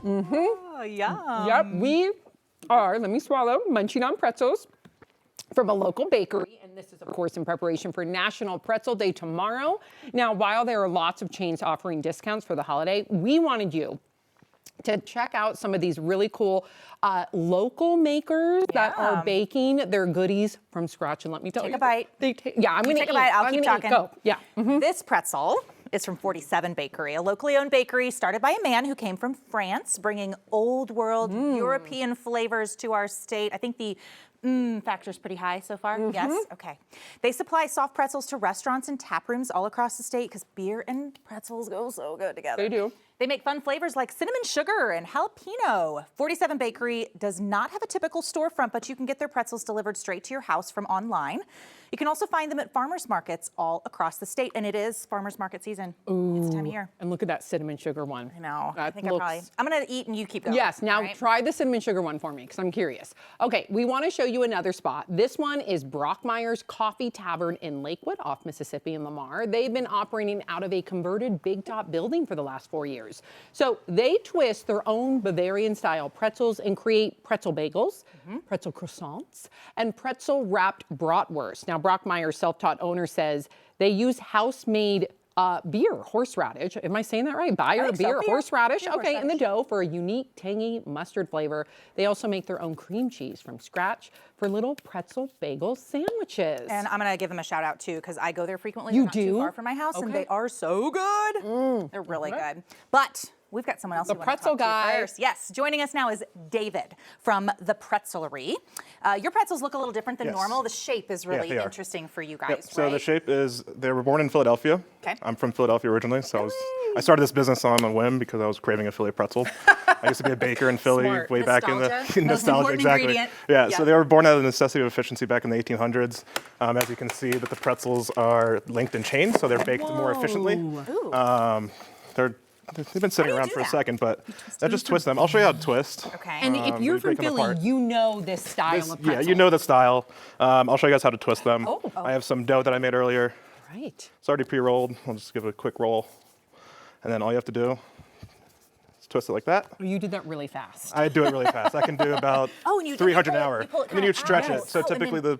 Oh, yum. Yep, we are, let me swallow, munching on pretzels from a local bakery, and this is, of course, in preparation for National Pretzel Day tomorrow. Now, while there are lots of chains offering discounts for the holiday, we wanted you to check out some of these really cool local makers that are baking their goodies from scratch. And let me tell you, Take a bite. Yeah, I'm gonna take a bite. I'll keep talking. Go. Yeah. This pretzel is from 47 Bakery, a locally owned bakery started by a man who came from France, bringing old world European flavors to our state. I think the factor's pretty high so far. Yes? Okay. They supply soft pretzels to restaurants and tap rooms all across the state because beer and pretzels go so good together. They do. They make fun flavors like cinnamon sugar and jalapeno. 47 Bakery does not have a typical storefront, but you can get their pretzels delivered straight to your house from online. You can also find them at farmers markets all across the state, and it is farmers market season. It's time of year. And look at that cinnamon sugar one. I know. That I think I'm gonna eat and you keep going. Yes, now right? try the cinnamon sugar one for me because I'm curious. Okay, we want to show you another spot. This one is Brockmeyer's Coffee Tavern in Lakewood off Mississippi and Lamar. They've been operating out of a converted big top building for the last 4 years. So they twist their own Bavarian style pretzels and create pretzel bagels, pretzel croissants, and pretzel wrapped bratwurst. Now Brockmeyer's self-taught owner says they use house-made beer, horseradish. Am I saying that right? Beer, horseradish. Okay, in the dough for a unique, tangy mustard flavor. They also make their own cream cheese from scratch for little pretzel bagel sandwiches. And I'm gonna give them a shout out too because I go there frequently. You They're not do? too far from my house, and they are so good. They're really good. But we've got someone else. The we wanna pretzel talk to guy. first. Yes, joining us now is David from the Pretzellery. Your pretzels look a little different than normal. The shape is really interesting for you guys, right? So the shape is, they were born in Philadelphia. Okay. I'm from Philadelphia originally, so I started this business on a whim because I was craving a Philly pretzel. I used to be a baker in Philly way back in the nostalgia, exactly. Yeah, so they were born out of the necessity of efficiency back in the 1800s. As you can see, that the pretzels are linked in chains, so they're baked more efficiently. They've been sitting around for a second, but I just twist them. I'll show you how to twist. Okay. And if you're from Philly, you know this style of pretzel. Yeah, you know the style. I'll show you guys how to twist them. I have some dough that I made earlier. Right. It's already pre-rolled. I'll just give it a quick roll. And then all you have to do is twist it like that. You did that really fast. I do it really fast. I can do about 300 an hour. And then you stretch it. So typically the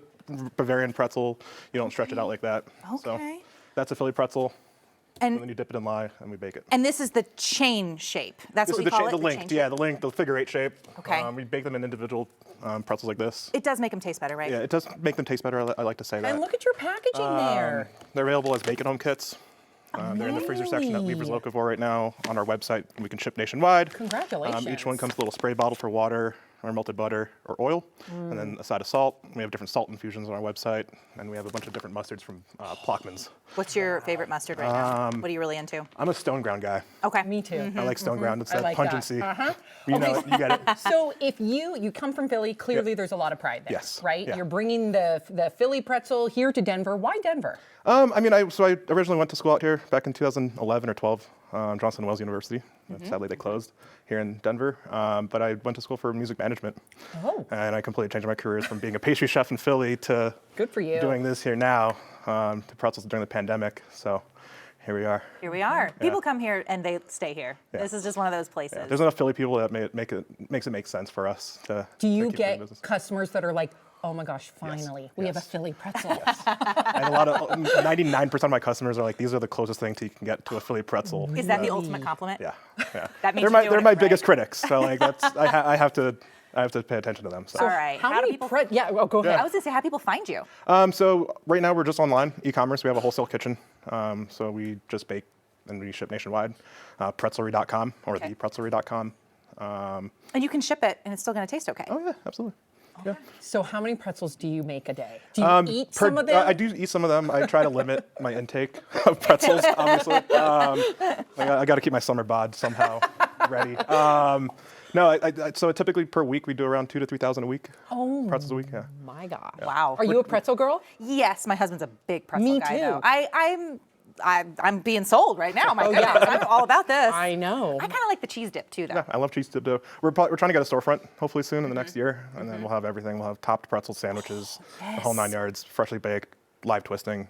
Bavarian pretzel, you don't stretch it out like that. So that's a Philly pretzel. And then you dip it in lye and we bake it. And this is the chain shape. That's what we call it? The linked, yeah, the figure 8 shape. Okay. We bake them in individual pretzels like this. It does make them taste better, right? Yeah, it does make them taste better. I like to say that. And look at your packaging there. They're available as bake-at-home kits. They're in the freezer section at Weaver's Local right now on our website. We can ship nationwide. Congratulations. Each one comes with a little spray bottle for water or melted butter or oil, and then a side of salt. We have different salt infusions on our website, and we have a bunch of different mustards from Plockman's. What's your favorite mustard right now? What are you really into? I'm a stone ground guy. Okay. Me too. I like stone ground. It's that like pungency. That. You know it, you get it. So if you come from Philly, clearly there's a lot of pride there, Yes. right? Yeah. You're bringing the Philly pretzel here to Denver. Why Denver? I originally went to school out here back in 2011 or 12, Johnson Wales University. Sadly, they closed here in Denver. But I went to school for music management. Oh. And I completely changed my career from being a pastry chef in Philly to Good for you. doing this here now, to pretzels during the pandemic. So here we are. Here we are. People come here and they stay here. Yeah. This is just one of those places. Yeah, there's enough Philly people that makes it make sense for us to. Do you keep doing get business. customers that are like, oh my gosh, finally, we have a Philly pretzel? And a lot of 99% of my customers are like, these are the closest thing you can get to a Philly pretzel. Is that the ultimate compliment? Yeah. That means they're my biggest critics. So like I have to pay attention to them. So. All right. How many do people? go ahead. I was gonna say, how do people find you? So right now we're just online, e-commerce. We have a wholesale kitchen. So we just bake and we ship nationwide. Pretzelery.com or thepretzelery.com. And you can ship it, and it's still gonna taste okay. Oh yeah, absolutely. Yeah. So how many pretzels do you make a day? Do you eat some of them? I do eat some of them. I try to limit my intake of pretzels, obviously. I got to keep my summer bod somehow ready. So typically per week we do around 2,000 to 3,000 a week. Oh, pretzels a week. Yeah. my God. Yeah. Wow. Are you a pretzel girl? Yes, my husband's a big pretzel Me guy. too. Though. I'm being sold right now. My goodness, I'm all about this. I know. I kind of like the cheese dip too, though. Yeah, I love cheese dip dough. We're trying to get a storefront hopefully soon in the next year, and then we'll have everything. We'll have topped pretzel sandwiches, the whole 9 yards, freshly baked, live twisting.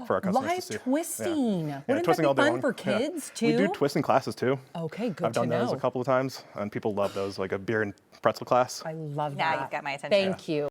for our customers Live to see. twisting. Yeah. Wouldn't twisting that all be day fun long. for kids too? We do twisting classes too. Okay, good I've done to know. those a couple of times, and people love those, like a beer and pretzel class. I love Now that. you've got my attention. Thank you.